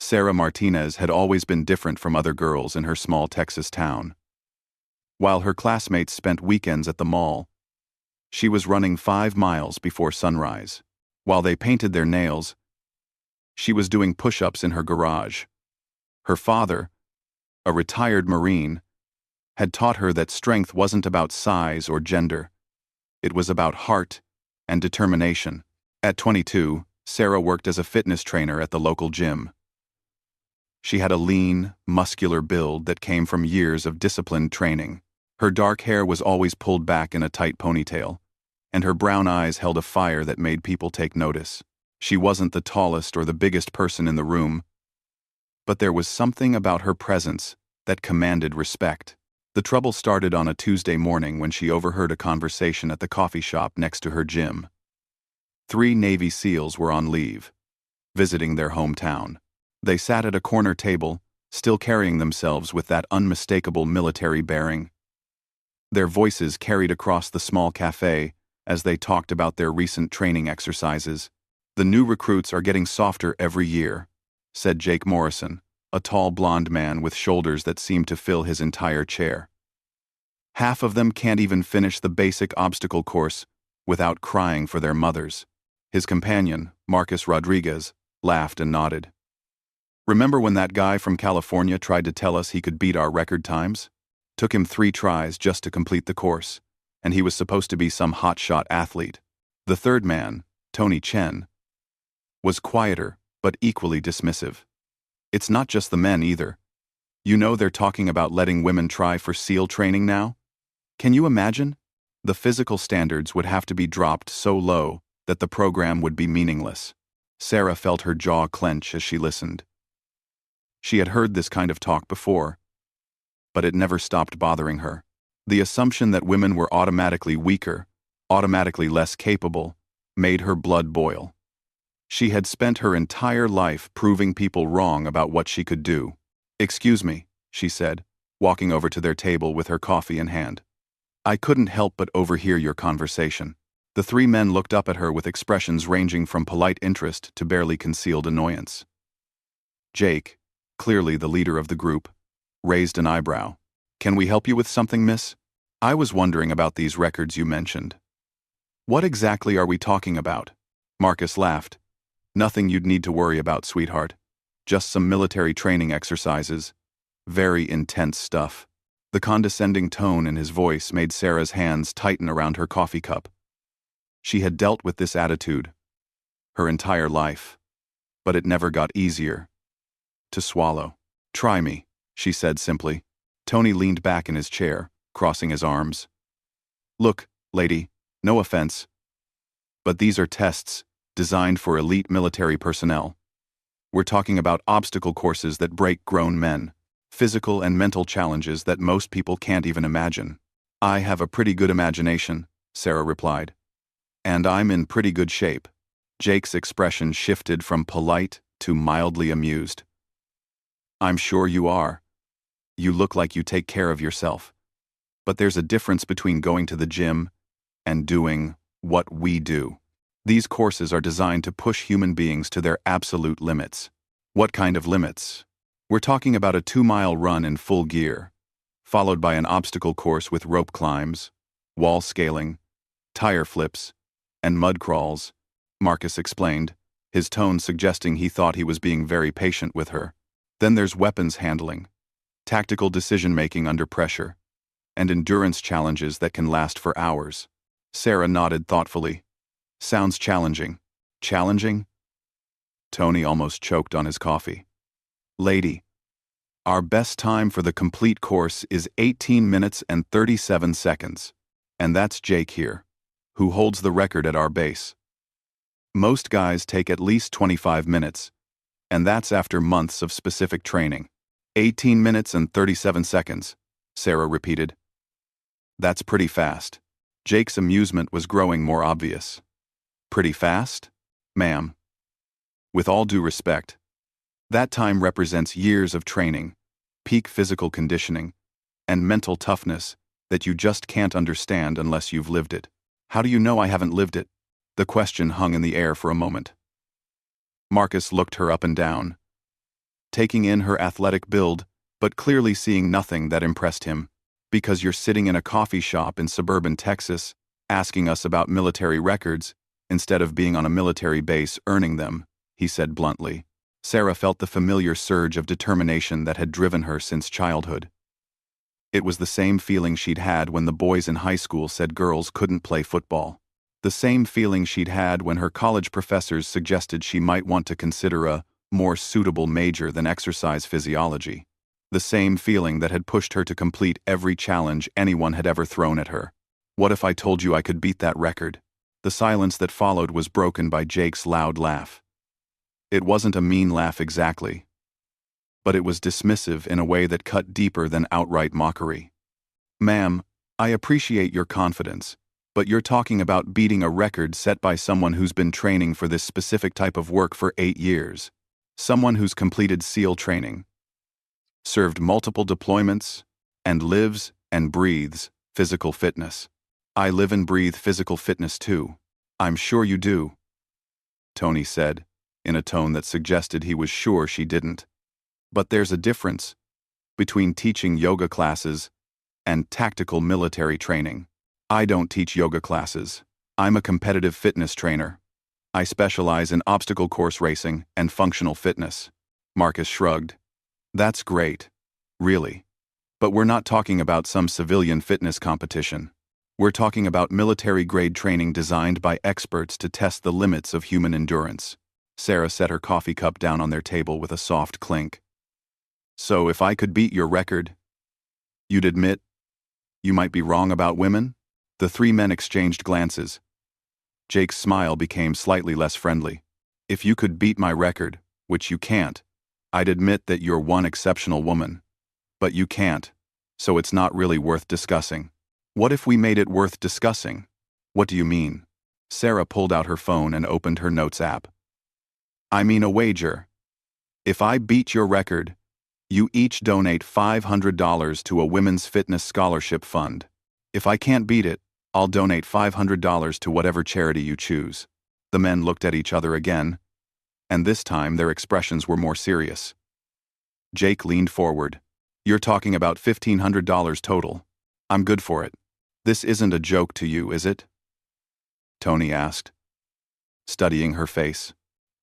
Sarah Martinez had always been different from other girls in her small Texas town. While her classmates spent weekends at the mall, she was running 5 miles before sunrise. While they painted their nails, she was doing push-ups in her garage. Her father, a retired Marine, had taught her that strength wasn't about size or gender. It was about heart and determination. At 22, Sarah worked as a fitness trainer at the local gym. She had a lean, muscular build that came from years of disciplined training. Her dark hair was always pulled back in a tight ponytail, and her brown eyes held a fire that made people take notice. She wasn't the tallest or the biggest person in the room, but there was something about her presence that commanded respect. The trouble started on a Tuesday morning when she overheard a conversation at the coffee shop next to her gym. 3 Navy SEALs were on leave, visiting their hometown. They sat at a corner table, still carrying themselves with that unmistakable military bearing. Their voices carried across the small cafe as they talked about their recent training exercises. "The new recruits are getting softer every year," said Jake Morrison, a tall blond man with shoulders that seemed to fill his entire chair. "Half of them can't even finish the basic obstacle course without crying for their mothers." His companion, Marcus Rodriguez, laughed and nodded. "Remember when that guy from California tried to tell us he could beat our record times? Took him 3 tries just to complete the course, and he was supposed to be some hotshot athlete." The third man, Tony Chen, was quieter but equally dismissive. "It's not just the men either. You know they're talking about letting women try for SEAL training now? Can you imagine? The physical standards would have to be dropped so low that the program would be meaningless." Sarah felt her jaw clench as she listened. She had heard this kind of talk before, but it never stopped bothering her. The assumption that women were automatically weaker, automatically less capable, made her blood boil. She had spent her entire life proving people wrong about what she could do. "Excuse me," she said, walking over to their table with her coffee in hand. "I couldn't help but overhear your conversation." The 3 men looked up at her with expressions ranging from polite interest to barely concealed annoyance. Jake, clearly the leader of the group, raised an eyebrow. "Can we help you with something, miss? I was wondering about these records you mentioned." "What exactly are we talking about?" Marcus laughed. "Nothing you'd need to worry about, sweetheart. Just some military training exercises. Very intense stuff." The condescending tone in his voice made Sarah's hands tighten around her coffee cup. She had dealt with this attitude her entire life, but it never got easier to swallow. "Try me," she said simply. Tony leaned back in his chair, crossing his arms. "Look, lady, no offense, but these are tests designed for elite military personnel. We're talking about obstacle courses that break grown men, physical and mental challenges that most people can't even imagine." "I have a pretty good imagination," Sarah replied. "And I'm in pretty good shape." Jake's expression shifted from polite to mildly amused. "I'm sure you are. You look like you take care of yourself. But there's a difference between going to the gym and doing what we do. These courses are designed to push human beings to their absolute limits." "What kind of limits?" "We're talking about a 2-mile run in full gear, followed by an obstacle course with rope climbs, wall scaling, tire flips, and mud crawls," Marcus explained, his tone suggesting he thought he was being very patient with her. "Then there's weapons handling, tactical decision-making under pressure, and endurance challenges that can last for hours." Sarah nodded thoughtfully. "Sounds challenging." "Challenging?" Tony almost choked on his coffee. "Lady, our best time for the complete course is 18 minutes and 37 seconds. And that's Jake here, who holds the record at our base. Most guys take at least 25 minutes, and that's after months of specific training." 18 minutes and 37 seconds, Sarah repeated. "That's pretty fast." Jake's amusement was growing more obvious. "Pretty fast? Ma'am. With all due respect, that time represents years of training, peak physical conditioning, and mental toughness that you just can't understand unless you've lived it." "How do you know I haven't lived it?" The question hung in the air for a moment. Marcus looked her up and down. taking in her athletic build, but clearly seeing nothing that impressed him. Because you're sitting in a coffee shop in suburban Texas, asking us about military records, instead of being on a military base earning them, he said bluntly. Sarah felt the familiar surge of determination that had driven her since childhood. It was the same feeling she'd had when the boys in high school said girls couldn't play football. The same feeling she'd had when her college professors suggested she might want to consider a more suitable major than exercise physiology. The same feeling that had pushed her to complete every challenge anyone had ever thrown at her. What if I told you I could beat that record? The silence that followed was broken by Jake's loud laugh. It wasn't a mean laugh exactly, but it was dismissive in a way that cut deeper than outright mockery. Ma'am, I appreciate your confidence, but you're talking about beating a record set by someone who's been training for this specific type of work for 8 years. Someone who's completed SEAL training, served multiple deployments, and lives and breathes physical fitness. I live and breathe physical fitness too. I'm sure you do, Tony said, in a tone that suggested he was sure she didn't. But there's a difference between teaching yoga classes and tactical military training. I don't teach yoga classes. I'm a competitive fitness trainer. I specialize in obstacle course racing and functional fitness. Marcus shrugged. That's great. Really. But we're not talking about some civilian fitness competition. We're talking about military-grade training designed by experts to test the limits of human endurance. Sarah set her coffee cup down on their table with a soft clink. So if I could beat your record, you'd admit you might be wrong about women? The three men exchanged glances. Jake's smile became slightly less friendly. If you could beat my record, which you can't, I'd admit that you're one exceptional woman. But you can't, so it's not really worth discussing. What if we made it worth discussing? What do you mean? Sarah pulled out her phone and opened her notes app. I mean a wager. If I beat your record, you each donate $500 to a women's fitness scholarship fund. If I can't beat it, I'll donate $500 to whatever charity you choose. The men looked at each other again, and this time their expressions were more serious. Jake leaned forward. You're talking about $1,500 total. I'm good for it. This isn't a joke to you, is it? Tony asked, studying her face.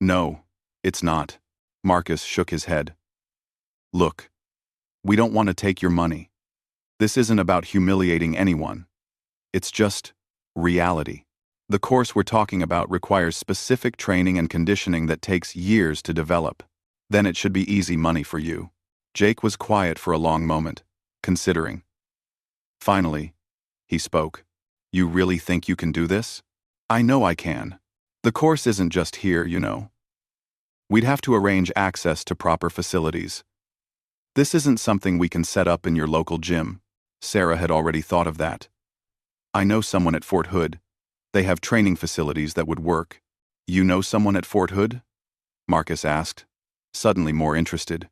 No, it's not. Marcus shook his head. Look, we don't want to take your money. This isn't about humiliating anyone. It's just reality. The course we're talking about requires specific training and conditioning that takes years to develop. Then it should be easy money for you. Jake was quiet for a long moment, considering. Finally, he spoke. You really think you can do this? I know I can. The course isn't just here, you know. We'd have to arrange access to proper facilities. This isn't something we can set up in your local gym. Sarah had already thought of that. I know someone at Fort Hood. They have training facilities that would work. You know someone at Fort Hood? Marcus asked, suddenly more interested.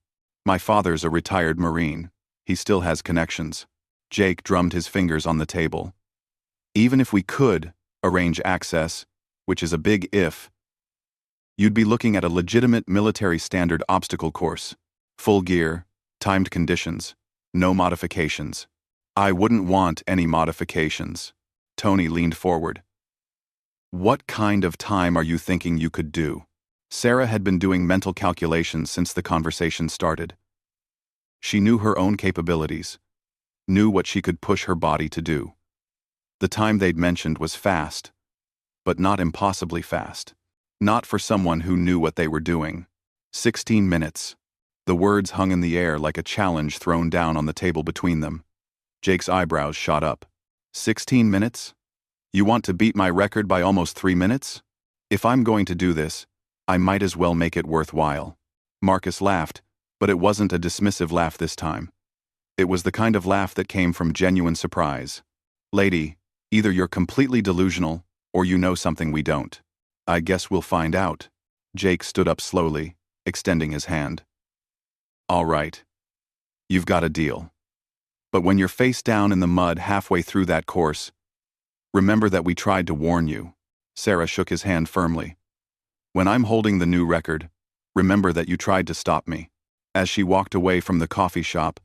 My father's a retired Marine. He still has connections. Jake drummed his fingers on the table. Even if we could arrange access, which is a big if, you'd be looking at a legitimate military standard obstacle course. Full gear, timed conditions, no modifications. I wouldn't want any modifications. Tony leaned forward. What kind of time are you thinking you could do? Sarah had been doing mental calculations since the conversation started. She knew her own capabilities, knew what she could push her body to do. The time they'd mentioned was fast, but not impossibly fast. Not for someone who knew what they were doing. 16 minutes. The words hung in the air like a challenge thrown down on the table between them. Jake's eyebrows shot up. 16 minutes? You want to beat my record by almost 3 minutes? If I'm going to do this, I might as well make it worthwhile. Marcus laughed, but it wasn't a dismissive laugh this time. It was the kind of laugh that came from genuine surprise. Lady, either you're completely delusional, or you know something we don't. I guess we'll find out. Jake stood up slowly, extending his hand. All right. You've got a deal. But when you're face down in the mud halfway through that course, remember that we tried to warn you. Sarah shook his hand firmly. When I'm holding the new record, remember that you tried to stop me. As she walked away from the coffee shop,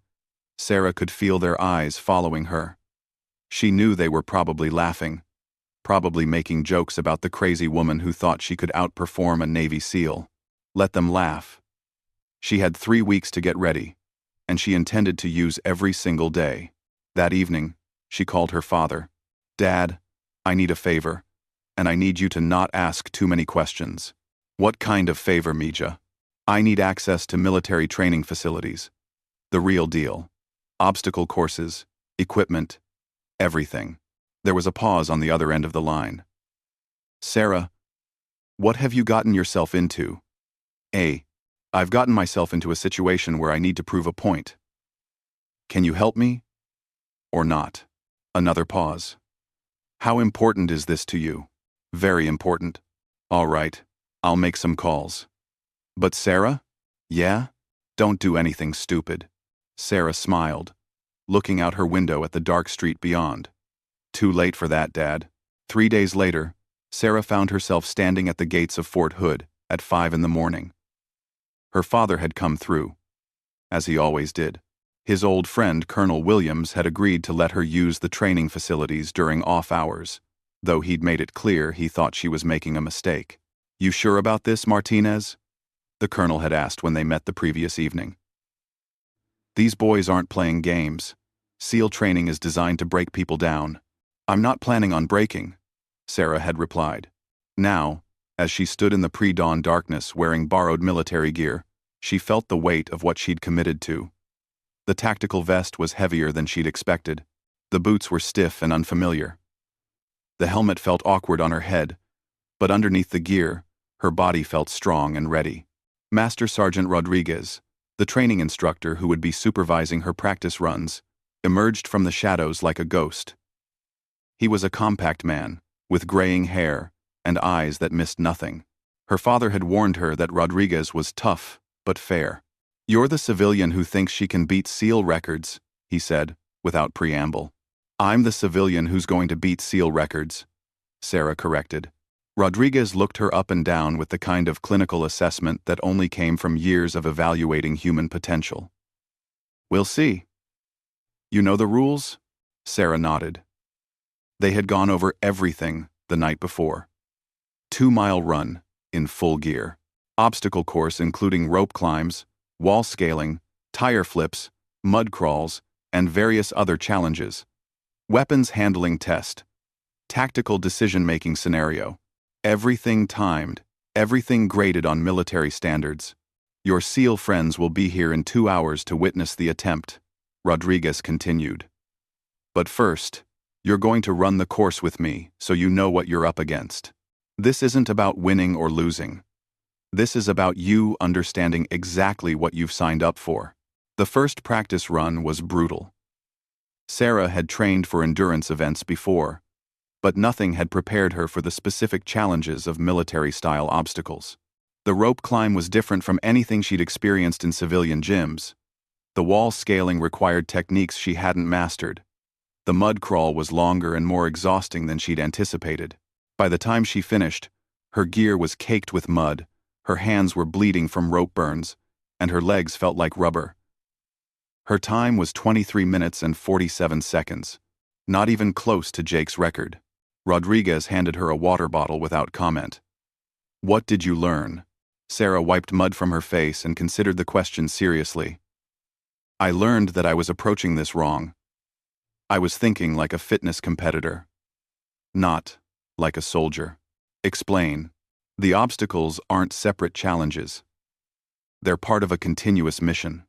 Sarah could feel their eyes following her. She knew they were probably laughing, probably making jokes about the crazy woman who thought she could outperform a Navy SEAL. Let them laugh. She had 3 weeks to get ready, and she intended to use every single day. That evening, she called her father. "Dad, I need a favor, and I need you to not ask too many questions." "What kind of favor, Mija?" "I need access to military training facilities. The real deal. Obstacle courses, equipment, everything." There was a pause on the other end of the line. "Sarah, what have you gotten yourself into?" "I've gotten myself into a situation where I need to prove a point. Can you help me? Or not?" Another pause. "How important is this to you?" "Very important." "All right, I'll make some calls." "But Sarah?" "Yeah? Don't do anything stupid." Sarah smiled, looking out her window at the dark street beyond. "Too late for that, Dad." 3 days later, Sarah found herself standing at the gates of Fort Hood at 5 in the morning. Her father had come through, as he always did. His old friend, Colonel Williams, had agreed to let her use the training facilities during off hours, though he'd made it clear he thought she was making a mistake. "You sure about this, Martinez?" the colonel had asked when they met the previous evening. "These boys aren't playing games. SEAL training is designed to break people down." "I'm not planning on breaking," Sarah had replied. Now, as she stood in the pre-dawn darkness wearing borrowed military gear, she felt the weight of what she'd committed to. The tactical vest was heavier than she'd expected. The boots were stiff and unfamiliar. The helmet felt awkward on her head, but underneath the gear, her body felt strong and ready. Master Sergeant Rodriguez, the training instructor who would be supervising her practice runs, emerged from the shadows like a ghost. He was a compact man, with graying hair and eyes that missed nothing. Her father had warned her that Rodriguez was tough but fair. "You're the civilian who thinks she can beat SEAL records," he said, without preamble. "I'm the civilian who's going to beat SEAL records," Sarah corrected. Rodriguez looked her up and down with the kind of clinical assessment that only came from years of evaluating human potential. "We'll see." "You know the rules?" Sarah nodded. They had gone over everything the night before. 2-mile run, in full gear. Obstacle course including rope climbs, wall scaling, tire flips, mud crawls, and various other challenges. Weapons handling test. Tactical decision-making scenario. Everything timed, everything graded on military standards. "Your SEAL friends will be here in 2 hours to witness the attempt," Rodriguez continued. "But first, you're going to run the course with me so you know what you're up against. This isn't about winning or losing. This is about you understanding exactly what you've signed up for." The first practice run was brutal. Sarah had trained for endurance events before, but nothing had prepared her for the specific challenges of military-style obstacles. The rope climb was different from anything she'd experienced in civilian gyms. The wall scaling required techniques she hadn't mastered. The mud crawl was longer and more exhausting than she'd anticipated. By the time she finished, her gear was caked with mud, her hands were bleeding from rope burns, and her legs felt like rubber. Her time was 23 minutes and 47 seconds, not even close to Jake's record. Rodriguez handed her a water bottle without comment. "What did you learn?" Sarah wiped mud from her face and considered the question seriously. "I learned that I was approaching this wrong. I was thinking like a fitness competitor, not like a soldier." "Explain." "The obstacles aren't separate challenges. They're part of a continuous mission.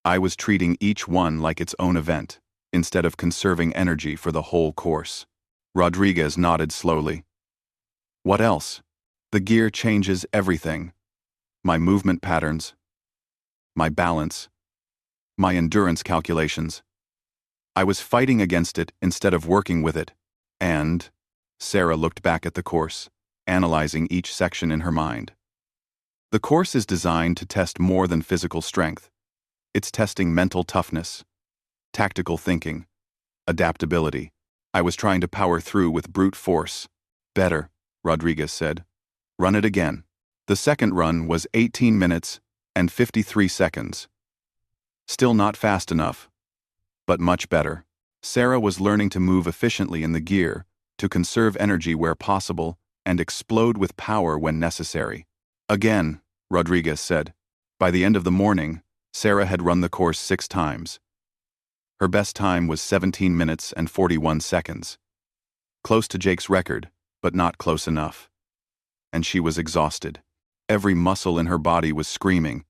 I was treating each one like its own event, instead of conserving energy for the whole course." Rodriguez nodded slowly. "What else?" "The gear changes everything. My movement patterns, my balance, my endurance calculations. I was fighting against it instead of working with it, and..." Sarah looked back at the course, analyzing each section in her mind. "The course is designed to test more than physical strength. It's testing mental toughness, tactical thinking, adaptability. I was trying to power through with brute force." "Better," Rodriguez said. "Run it again." The second run was 18 minutes and 53 seconds. Still not fast enough, but much better. Sarah was learning to move efficiently in the gear, to conserve energy where possible, and explode with power when necessary. Again, Rodriguez said. By the end of the morning, Sarah had run the course 6 times. Her best time was 17 minutes and 41 seconds. Close to Jake's record, but not close enough. And she was exhausted. Every muscle in her body was screaming,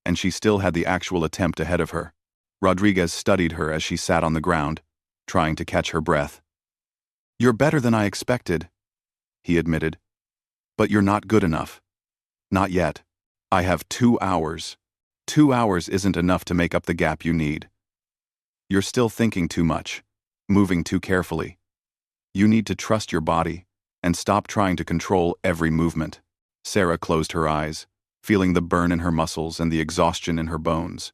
and she still had the actual attempt ahead of her. Rodriguez studied her as she sat on the ground, trying to catch her breath. "You're better than I expected," he admitted. "But you're not good enough. Not yet. I have 2 hours. 2 hours isn't enough to make up the gap you need. You're still thinking too much, moving too carefully. You need to trust your body and stop trying to control every movement." Sarah closed her eyes, feeling the burn in her muscles and the exhaustion in her bones.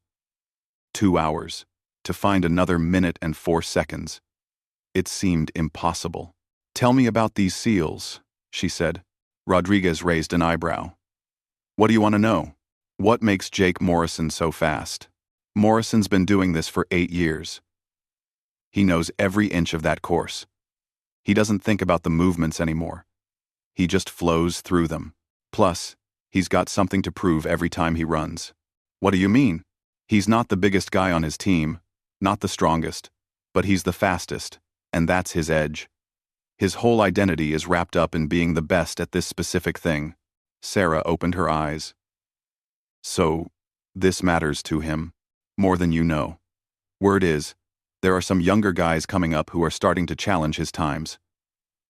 2 hours, to find another minute and 4 seconds. It seemed impossible. "Tell me about these seals," she said. Rodriguez raised an eyebrow. "What do you want to know? What makes Jake Morrison so fast? Morrison's been doing this for 8 years. He knows every inch of that course. He doesn't think about the movements anymore. He just flows through them. Plus, he's got something to prove every time he runs." "What do you mean?" "He's not the biggest guy on his team, not the strongest, but he's the fastest, and that's his edge. His whole identity is wrapped up in being the best at this specific thing." Sarah opened her eyes. "So, this matters to him, more than you know. Word is, there are some younger guys coming up who are starting to challenge his times.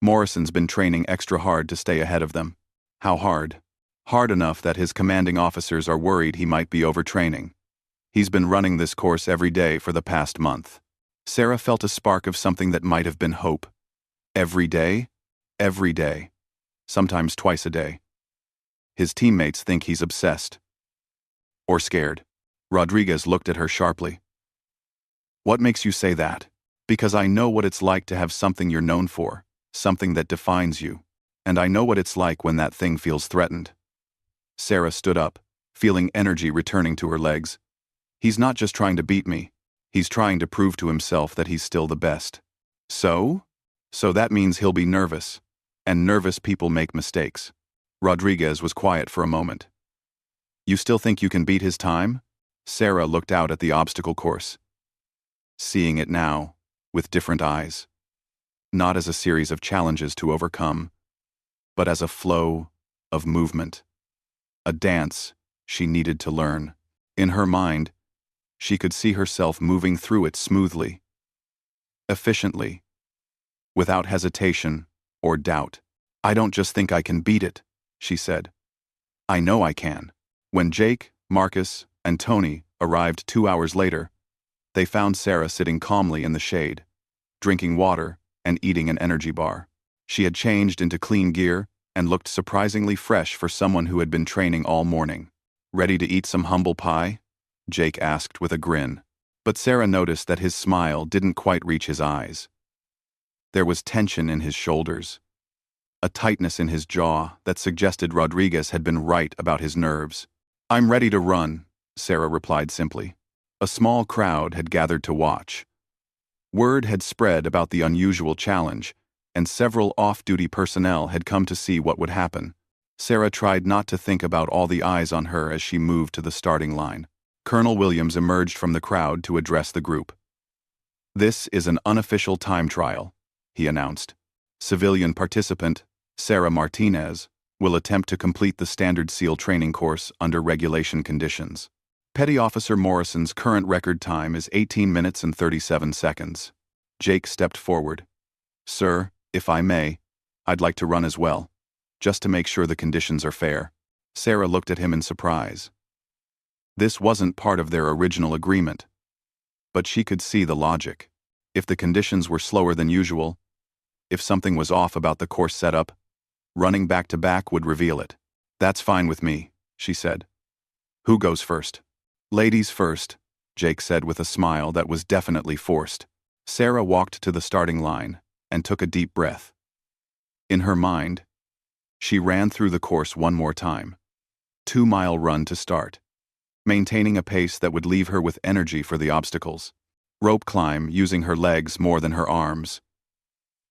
Morrison's been training extra hard to stay ahead of them." "How hard?" "Hard enough that his commanding officers are worried he might be overtraining. He's been running this course every day for the past month." Sarah felt a spark of something that might have been hope. Every day? Every day. Sometimes twice a day. His teammates think he's obsessed. Or scared. Rodriguez looked at her sharply. "What makes you say that?" "Because I know what it's like to have something you're known for, something that defines you. And I know what it's like when that thing feels threatened." Sarah stood up, feeling energy returning to her legs. "He's not just trying to beat me. He's trying to prove to himself that he's still the best." "So? So that means he'll be nervous. And nervous people make mistakes." Rodriguez was quiet for a moment. "You still think you can beat his time?" Sarah looked out at the obstacle course, seeing it now, with different eyes. Not as a series of challenges to overcome, but as a flow of movement. A dance she needed to learn. In her mind, she could see herself moving through it smoothly, efficiently, without hesitation or doubt. "I don't just think I can beat it," she said. "I know I can." When Jake, Marcus, and Tony arrived 2 hours later, they found Sarah sitting calmly in the shade, drinking water and eating an energy bar. She had changed into clean gear and looked surprisingly fresh for someone who had been training all morning. "Ready to eat some humble pie?" Jake asked with a grin. But Sarah noticed that his smile didn't quite reach his eyes. There was tension in his shoulders, a tightness in his jaw that suggested Rodriguez had been right about his nerves. "I'm ready to run," Sarah replied simply. A small crowd had gathered to watch. Word had spread about the unusual challenge, and several off-duty personnel had come to see what would happen. Sarah tried not to think about all the eyes on her as she moved to the starting line. Colonel Williams emerged from the crowd to address the group. "This is an unofficial time trial," he announced. "Civilian participant, Sarah Martinez, will attempt to complete the standard SEAL training course under regulation conditions. Petty Officer Morrison's current record time is 18 minutes and 37 seconds. Jake stepped forward. "Sir, if I may, I'd like to run as well, just to make sure the conditions are fair." Sarah looked at him in surprise. This wasn't part of their original agreement. But she could see the logic. If the conditions were slower than usual, if something was off about the course setup, running back-to-back would reveal it. "That's fine with me," she said. "Who goes first?" "Ladies first," Jake said with a smile that was definitely forced. Sarah walked to the starting line and took a deep breath. In her mind, she ran through the course one more time. 2-mile run to start. maintaining a pace that would leave her with energy for the obstacles. Rope climb using her legs more than her arms.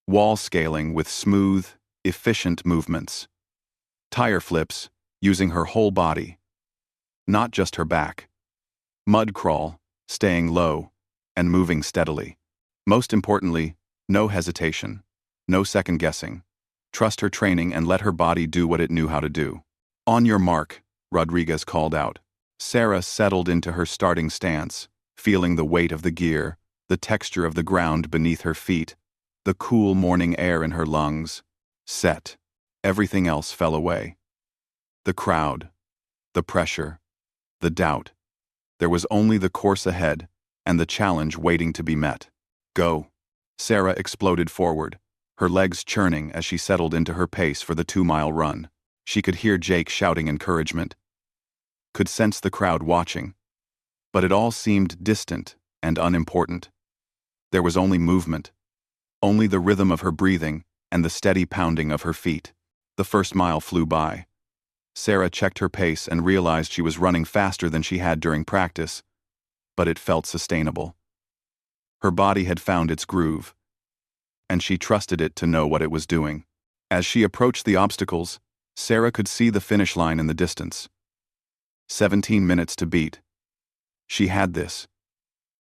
Wall scaling with smooth, efficient movements. Tire flips using her whole body, not just her back. Mud crawl, staying low, and moving steadily. Most importantly, no hesitation, no second guessing. Trust her training and let her body do what it knew how to do. On your mark, Rodriguez called out. Sarah settled into her starting stance, feeling the weight of the gear, the texture of the ground beneath her feet, the cool morning air in her lungs. Set. Everything else fell away. The crowd, the pressure, the doubt. There was only the course ahead and the challenge waiting to be met. Go. Sarah exploded forward, her legs churning as she settled into her pace for the 2-mile run. She could hear Jake shouting encouragement, could sense the crowd watching, but it all seemed distant and unimportant. There was only movement, only the rhythm of her breathing and the steady pounding of her feet. The first mile flew by. Sarah checked her pace and realized she was running faster than she had during practice, but it felt sustainable. Her body had found its groove, and she trusted it to know what it was doing. As she approached the obstacles, Sarah could see the finish line in the distance. 17 minutes to beat. She had this.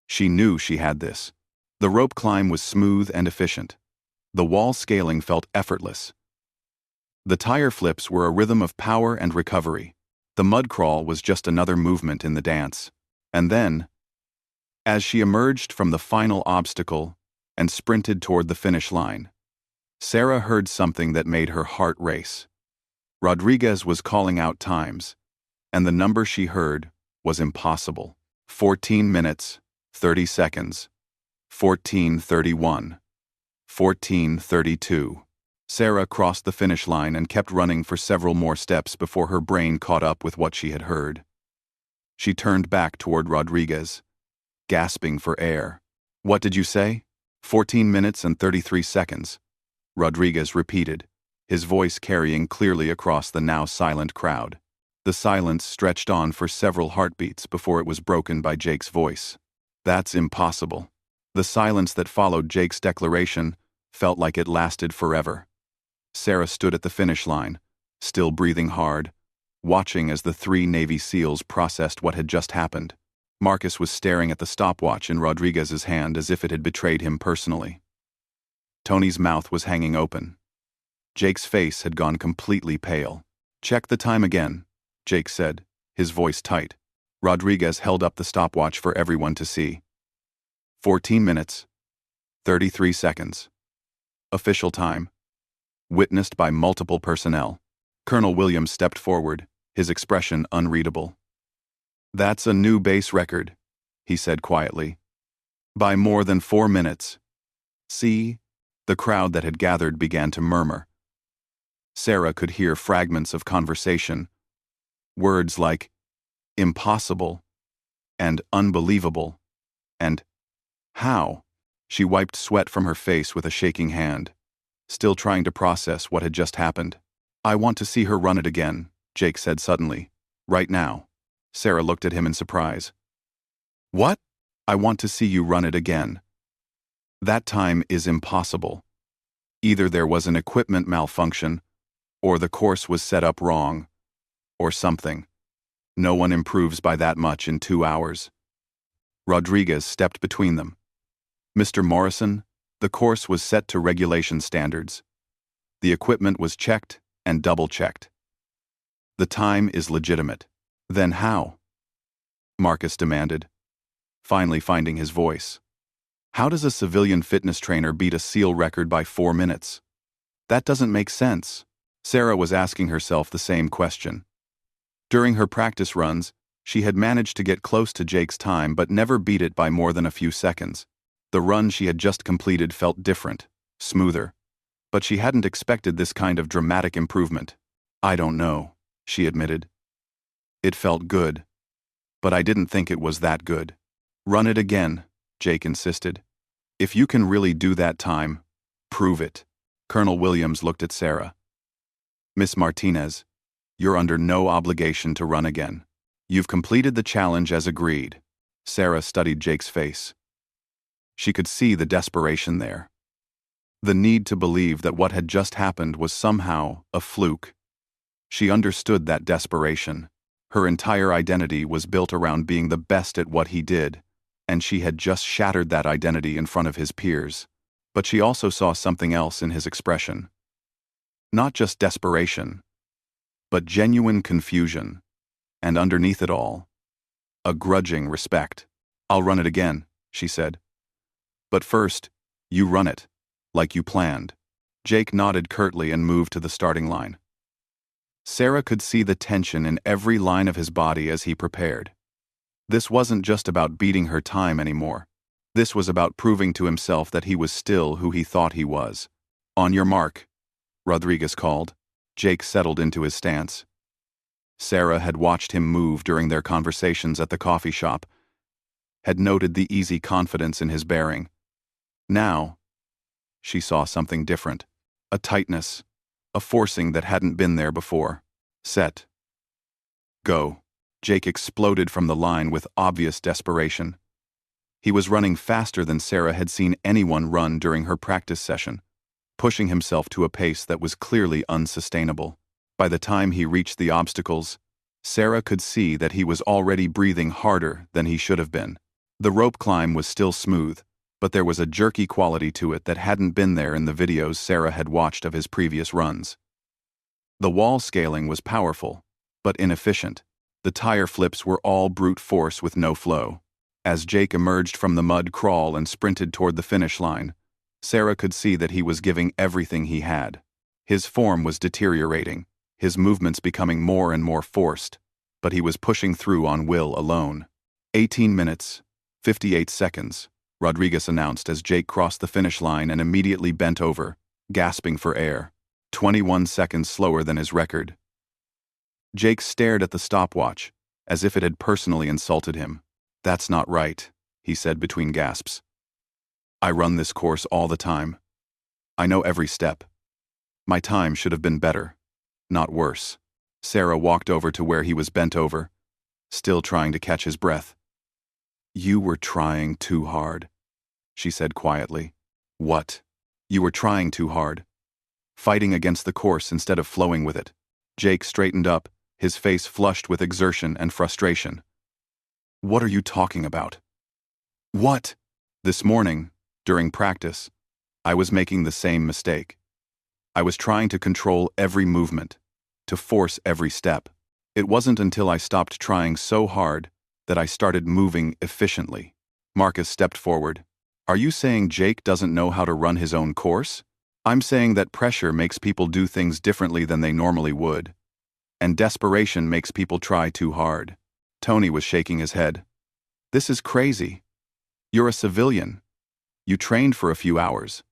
She knew she had this. The rope climb was smooth and efficient. The wall scaling felt effortless. The tire flips were a rhythm of power and recovery. The mud crawl was just another movement in the dance. And then, as she emerged from the final obstacle and sprinted toward the finish line, Sarah heard something that made her heart race. Rodriguez was calling out times, and the number she heard was impossible. 14 minutes, 30 seconds, 14:31, 14:32. Sarah crossed the finish line and kept running for several more steps before her brain caught up with what she had heard. She turned back toward Rodriguez, gasping for air. What did you say? 14 minutes and 33 seconds, Rodriguez repeated, his voice carrying clearly across the now silent crowd. The silence stretched on for several heartbeats before it was broken by Jake's voice. That's impossible. The silence that followed Jake's declaration felt like it lasted forever. Sarah stood at the finish line, still breathing hard, watching as the 3 Navy SEALs processed what had just happened. Marcus was staring at the stopwatch in Rodriguez's hand as if it had betrayed him personally. Tony's mouth was hanging open. Jake's face had gone completely pale. Check the time again, Jake said, his voice tight. Rodriguez held up the stopwatch for everyone to see. 14 minutes, 33 seconds. Official time. Witnessed by multiple personnel. Colonel Williams stepped forward, his expression unreadable. That's a new base record, he said quietly. By more than 4 minutes. See? The crowd that had gathered began to murmur. Sarah could hear fragments of conversation. Words like impossible and unbelievable and how. She wiped sweat from her face with a shaking hand, still trying to process what had just happened. I want to see her run it again, Jake said suddenly. Right now. Sarah looked at him in surprise. What? I want to see you run it again. That time is impossible. Either there was an equipment malfunction, or the course was set up wrong, or something. No one improves by that much in 2 hours. Rodriguez stepped between them. Mr. Morrison, the course was set to regulation standards. The equipment was checked and double-checked. The time is legitimate. Then how? Marcus demanded, finally finding his voice. How does a civilian fitness trainer beat a SEAL record by 4 minutes? That doesn't make sense. Sarah was asking herself the same question. During her practice runs, she had managed to get close to Jake's time but never beat it by more than a few seconds. The run she had just completed felt different, smoother, but she hadn't expected this kind of dramatic improvement. I don't know, she admitted. It felt good, but I didn't think it was that good. Run it again, Jake insisted. If you can really do that time, prove it. Colonel Williams looked at Sarah. Miss Martinez, you're under no obligation to run again. You've completed the challenge as agreed. Sarah studied Jake's face. She could see the desperation there. The need to believe that what had just happened was somehow a fluke. She understood that desperation. Her entire identity was built around being the best at what he did, and she had just shattered that identity in front of his peers. But she also saw something else in his expression. Not just desperation, but genuine confusion, and underneath it all, a grudging respect. I'll run it again, she said. But first, you run it, like you planned. Jake nodded curtly and moved to the starting line. Sarah could see the tension in every line of his body as he prepared. This wasn't just about beating her time anymore. This was about proving to himself that he was still who he thought he was. On your mark, Rodriguez called. Jake settled into his stance. Sarah had watched him move during their conversations at the coffee shop, had noted the easy confidence in his bearing. Now, she saw something different, a tightness, a forcing that hadn't been there before. Set. Go. Jake exploded from the line with obvious desperation. He was running faster than Sarah had seen anyone run during her practice session, pushing himself to a pace that was clearly unsustainable. By the time he reached the obstacles, Sarah could see that he was already breathing harder than he should have been. The rope climb was still smooth, but there was a jerky quality to it that hadn't been there in the videos Sarah had watched of his previous runs. The wall scaling was powerful, but inefficient. The tire flips were all brute force with no flow. As Jake emerged from the mud crawl and sprinted toward the finish line, Sarah could see that he was giving everything he had. His form was deteriorating, his movements becoming more and more forced, but he was pushing through on will alone. 18 minutes, 58 seconds, Rodriguez announced as Jake crossed the finish line and immediately bent over, gasping for air. 21 seconds slower than his record. Jake stared at the stopwatch, as if it had personally insulted him. That's not right, he said between gasps. I run this course all the time. I know every step. My time should have been better, not worse. Sarah walked over to where he was bent over, still trying to catch his breath. You were trying too hard, she said quietly. What? You were trying too hard. Fighting against the course instead of flowing with it. Jake straightened up, his face flushed with exertion and frustration. What are you talking about? What? This morning, during practice, I was making the same mistake. I was trying to control every movement, to force every step. It wasn't until I stopped trying so hard that I started moving efficiently. Marcus stepped forward. Are you saying Jake doesn't know how to run his own course? I'm saying that pressure makes people do things differently than they normally would. And desperation makes people try too hard. Tony was shaking his head. This is crazy. You're a civilian. You trained for a few hours.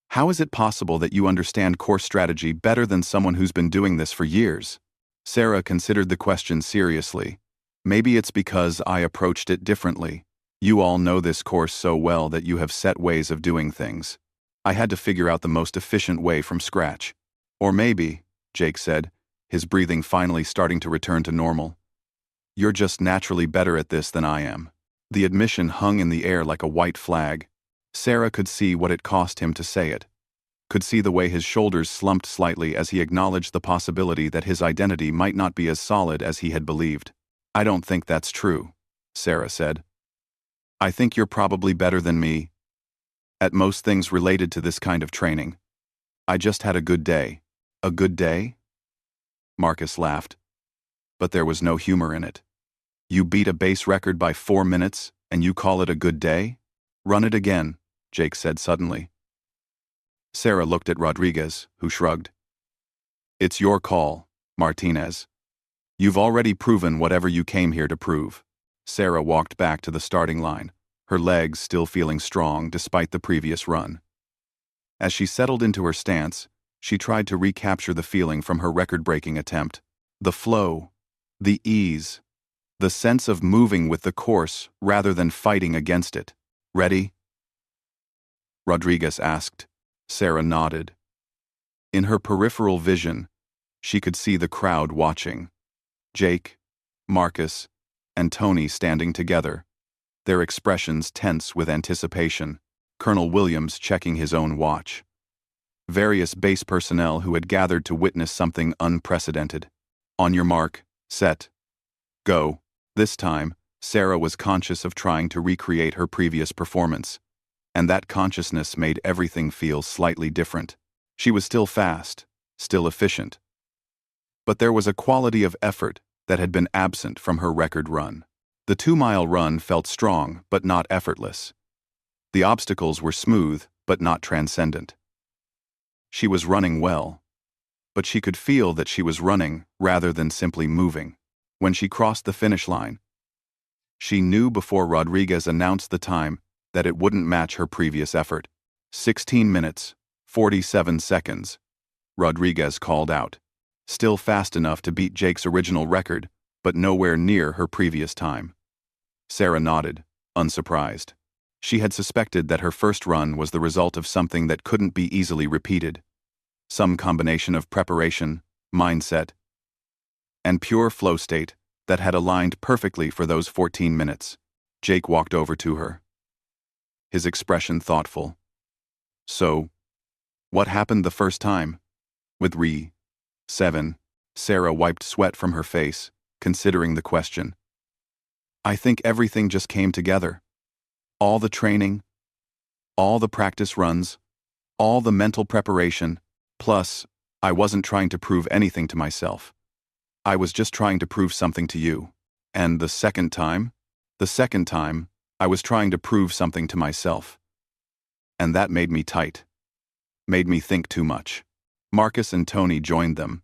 How is it possible that you understand course strategy better than someone who's been doing this for years? Sarah considered the question seriously. Maybe it's because I approached it differently. You all know this course so well that you have set ways of doing things. I had to figure out the most efficient way from scratch. Or maybe, Jake said, his breathing finally starting to return to normal. You're just naturally better at this than I am. The admission hung in the air like a white flag. Sarah could see what it cost him to say it. Could see the way his shoulders slumped slightly as he acknowledged the possibility that his identity might not be as solid as he had believed. I don't think that's true, Sarah said. I think you're probably better than me at most things related to this kind of training. I just had a good day. A good day? Marcus laughed. But there was no humor in it. You beat a base record by 4 minutes, and you call it a good day? Run it again, Jake said suddenly. Sarah looked at Rodriguez, who shrugged. It's your call, Martinez. You've already proven whatever you came here to prove. Sarah walked back to the starting line, her legs still feeling strong despite the previous run. As she settled into her stance, she tried to recapture the feeling from her record-breaking attempt. The flow, the ease, the sense of moving with the course rather than fighting against it. Ready? Rodriguez asked. Sarah nodded. In her peripheral vision, she could see the crowd watching. Jake, Marcus, and Tony standing together, their expressions tense with anticipation, Colonel Williams checking his own watch. Various base personnel who had gathered to witness something unprecedented. On your mark, set, go. This time, Sarah was conscious of trying to recreate her previous performance, and that consciousness made everything feel slightly different. She was still fast, still efficient. But there was a quality of effort that had been absent from her record run. The 2-mile run felt strong but not effortless. The obstacles were smooth but not transcendent. She was running well, but she could feel that she was running rather than simply moving. When she crossed the finish line, she knew before Rodriguez announced the time that it wouldn't match her previous effort. 16 minutes, 47 seconds, Rodriguez called out. Still fast enough to beat Jake's original record, but nowhere near her previous time. Sarah nodded, unsurprised. She had suspected that her first run was the result of something that couldn't be easily repeated. Some combination of preparation, mindset, and pure flow state that had aligned perfectly for those 14 minutes. Jake walked over to her, his expression thoughtful. So, what happened the first time? With 7. Sarah wiped sweat from her face, considering the question. I think everything just came together. All the training, all the practice runs, all the mental preparation, plus, I wasn't trying to prove anything to myself. I was just trying to prove something to you. And the second time, I was trying to prove something to myself. And that made me tight. Made me think too much. Marcus and Tony joined them,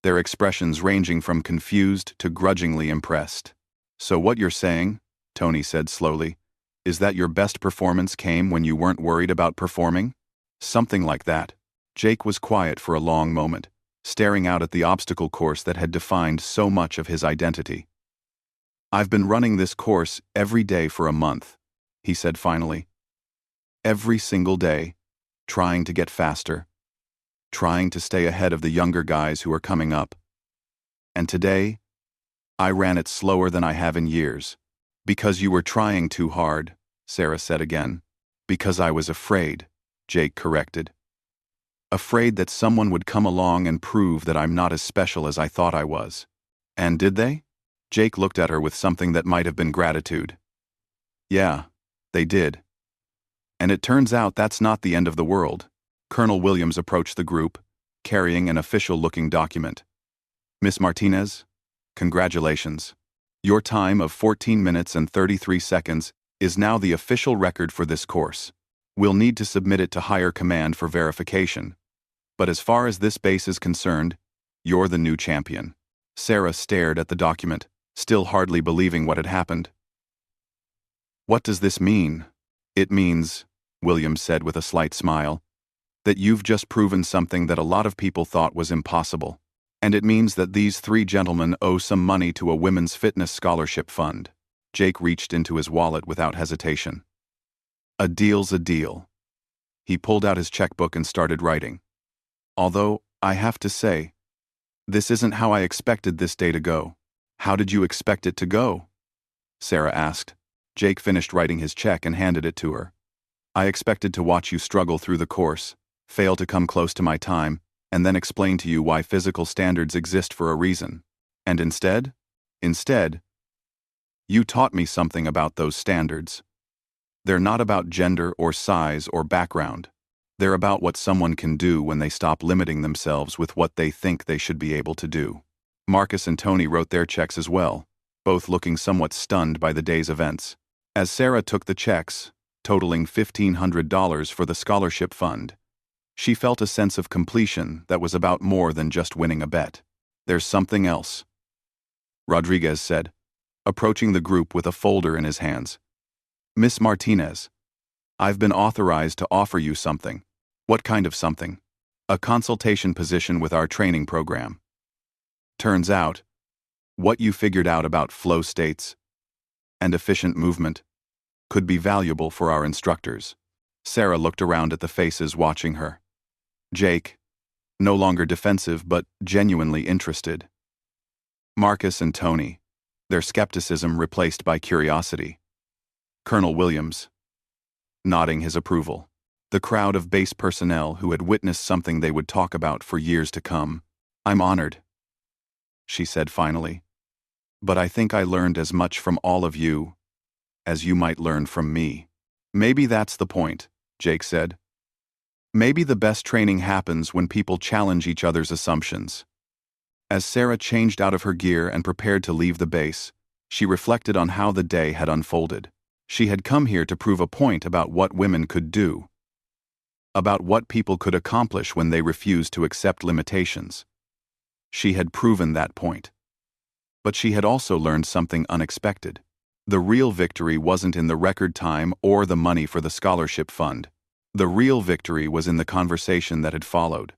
their expressions ranging from confused to grudgingly impressed. So what you're saying, Tony said slowly, is that your best performance came when you weren't worried about performing? Something like that. Jake was quiet for a long moment, staring out at the obstacle course that had defined so much of his identity. I've been running this course every day for a month, he said finally. Every single day, trying to get faster, trying to stay ahead of the younger guys who are coming up. And today, I ran it slower than I have in years. Because you were trying too hard, Sarah said again. Because I was afraid, Jake corrected. Afraid that someone would come along and prove that I'm not as special as I thought I was. And did they? Jake looked at her with something that might have been gratitude. Yeah, they did. And it turns out that's not the end of the world. Colonel Williams approached the group, carrying an official-looking document. Miss Martinez, congratulations. Your time of 14 minutes and 33 seconds is now the official record for this course. We'll need to submit it to higher command for verification. But as far as this base is concerned, you're the new champion. Sarah stared at the document, still hardly believing what had happened. What does this mean? It means, Williams said with a slight smile, that you've just proven something that a lot of people thought was impossible. And it means that these 3 gentlemen owe some money to a women's fitness scholarship fund. Jake reached into his wallet without hesitation. A deal's a deal. He pulled out his checkbook and started writing. Although, I have to say, this isn't how I expected this day to go. How did you expect it to go? Sarah asked. Jake finished writing his check and handed it to her. I expected to watch you struggle through the course, fail to come close to my time, and then explain to you why physical standards exist for a reason. And instead, you taught me something about those standards. They're not about gender or size or background. They're about what someone can do when they stop limiting themselves with what they think they should be able to do. Marcus and Tony wrote their checks as well, both looking somewhat stunned by the day's events. As Sarah took the checks, totaling $1,500 for the scholarship fund, she felt a sense of completion that was about more than just winning a bet. There's something else, Rodriguez said, approaching the group with a folder in his hands. Miss Martinez, I've been authorized to offer you something. What kind of something? A consultation position with our training program. Turns out, what you figured out about flow states and efficient movement could be valuable for our instructors. Sarah looked around at the faces watching her. Jake, no longer defensive but genuinely interested. Marcus and Tony, their skepticism replaced by curiosity. Colonel Williams, nodding his approval. The crowd of base personnel who had witnessed something they would talk about for years to come. I'm honored, she said finally. But I think I learned as much from all of you as you might learn from me. Maybe that's the point, Jake said. Maybe the best training happens when people challenge each other's assumptions. As Sarah changed out of her gear and prepared to leave the base, she reflected on how the day had unfolded. She had come here to prove a point about what women could do, about what people could accomplish when they refused to accept limitations. She had proven that point. But she had also learned something unexpected. The real victory wasn't in the record time or the money for the scholarship fund. The real victory was in the conversation that had followed.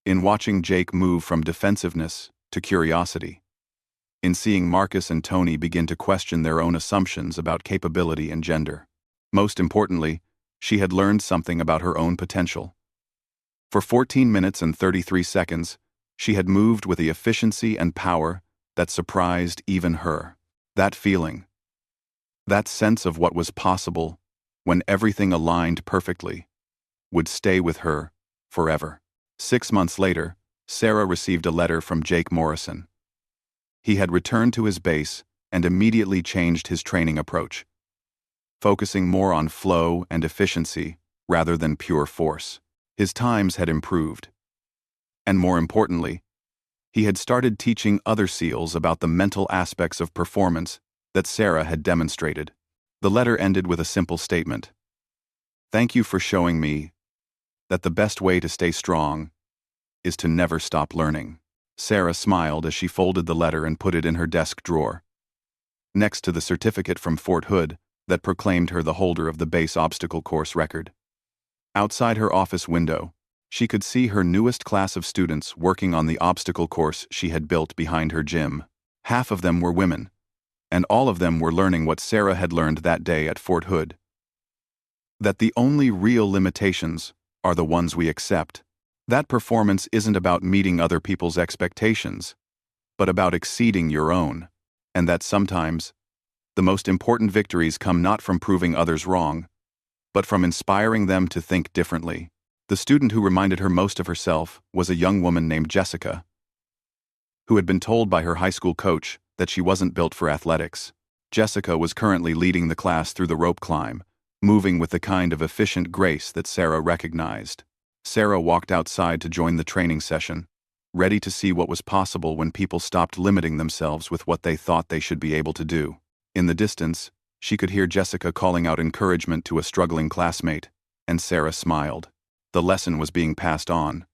In watching Jake move from defensiveness to curiosity. In seeing Marcus and Tony begin to question their own assumptions about capability and gender. Most importantly, she had learned something about her own potential. For 14 minutes and 33 seconds, she had moved with the efficiency and power that surprised even her. That feeling, that sense of what was possible when everything aligned perfectly, would stay with her forever. 6 months later, Sarah received a letter from Jake Morrison. He had returned to his base and immediately changed his training approach, focusing more on flow and efficiency rather than pure force. His times had improved. And more importantly, he had started teaching other SEALs about the mental aspects of performance that Sarah had demonstrated. The letter ended with a simple statement. Thank you for showing me that the best way to stay strong is to never stop learning. Sarah smiled as she folded the letter and put it in her desk drawer, next to the certificate from Fort Hood that proclaimed her the holder of the base obstacle course record. Outside her office window, she could see her newest class of students working on the obstacle course she had built behind her gym. Half of them were women, and all of them were learning what Sarah had learned that day at Fort Hood. That the only real limitations are the ones we accept. That performance isn't about meeting other people's expectations, but about exceeding your own, and that sometimes, the most important victories come not from proving others wrong, but from inspiring them to think differently. The student who reminded her most of herself was a young woman named Jessica, who had been told by her high school coach that she wasn't built for athletics. Jessica was currently leading the class through the rope climb, moving with the kind of efficient grace that Sarah recognized. Sarah walked outside to join the training session, ready to see what was possible when people stopped limiting themselves with what they thought they should be able to do. In the distance, she could hear Jessica calling out encouragement to a struggling classmate, and Sarah smiled. The lesson was being passed on.